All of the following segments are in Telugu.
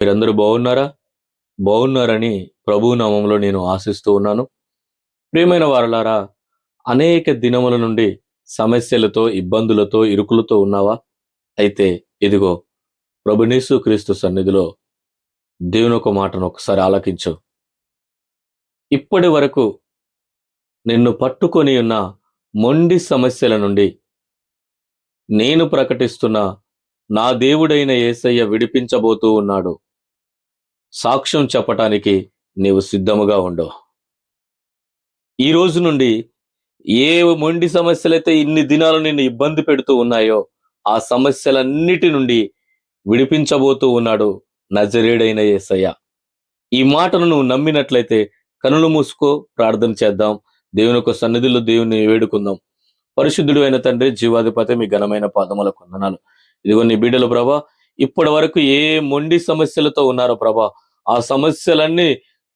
మీరందరూ బాగున్నారా? బాగున్నారని ప్రభువు నామములో నేను ఆశిస్తూ ఉన్నాను. ప్రియమైన వారలారా, అనేక దినముల నుండి సమస్యలతో, ఇబ్బందులతో, ఇరుకులతో ఉన్నావా? అయితే ఇదిగో ప్రభునేసు క్రీస్తు సన్నిధిలో దేవుని ఒక మాటను ఒకసారి ఆలకించు. ఇప్పటి వరకు నిన్ను పట్టుకొని ఉన్న మొండి సమస్యల నుండి నేను ప్రకటిస్తున్న నా దేవుడైన యేసయ్య విడిపించబోతూ ఉన్నాడు. సాక్ష్యం చెప్పటానికి నీవు సిద్ధముగా ఉండు. ఈ రోజు నుండి ఏ మొండి సమస్యలైతే ఇన్ని దినాలు నిన్ను ఇబ్బంది పెడుతూ ఉన్నాయో ఆ సమస్యలన్నిటి నుండి విడిపించబోతూ ఉన్నాడు నజరేయుడైన యేసయ్య. ఈ మాటను నువ్వు నమ్మినట్లయితే కనులు మూసుకో, ప్రార్థన చేద్దాం. దేవుని యొక్క సన్నిధిలో దేవుని వేడుకుందాం. పరిశుద్ధుడు అయిన తండ్రి, జీవాధిపతి, మీ ఘనమైన పాదములకు వందనాలు. ఇదిగో నీ బిడ్డలు ప్రభా, ఇప్పటి వరకు ఏ మొండి సమస్యలతో ఉన్నారో ప్రభా, ఆ సమస్యలన్నీ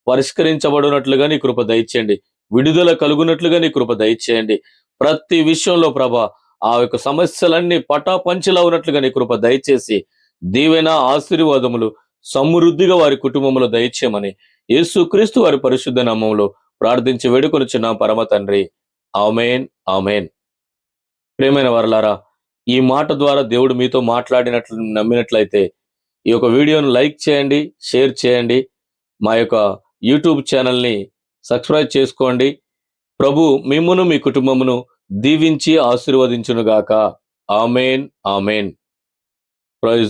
పరిష్కరించబడినట్లుగా నీ కృప దయచేయండి. విడుదల కలుగునట్లుగా నీ కృప దయచేయండి. ప్రతి విషయంలో ప్రభా, ఆ యొక్క సమస్యలన్నీ పటాపంచలా ఉన్నట్లుగా నీ కృప దయచేసి దీవెన, ఆశీర్వాదములు సమృద్ధిగా వారి కుటుంబంలో దయచేయమని యేసుక్రీస్తు వారి పరిశుద్ధ నామములో ప్రార్థించి వేడుకొనుచున్న పరమ తండ్రి. ఆమేన్, ఆమేన్. ప్రియమైన వారలారా, ఈ మాట ద్వారా దేవుడు మీతో మాట్లాడినట్లు నమ్మినట్లయితే ఈ యొక్క వీడియోను లైక్ చేయండి, షేర్ చేయండి. మా యొక్క యూట్యూబ్ ఛానల్ని సబ్స్క్రైబ్ చేసుకోండి. ప్రభు మిమ్మును మీ కుటుంబమును దీవించి ఆశీర్వదించునుగాక. ఆమేన్, ఆమేన్. ప్రైజ్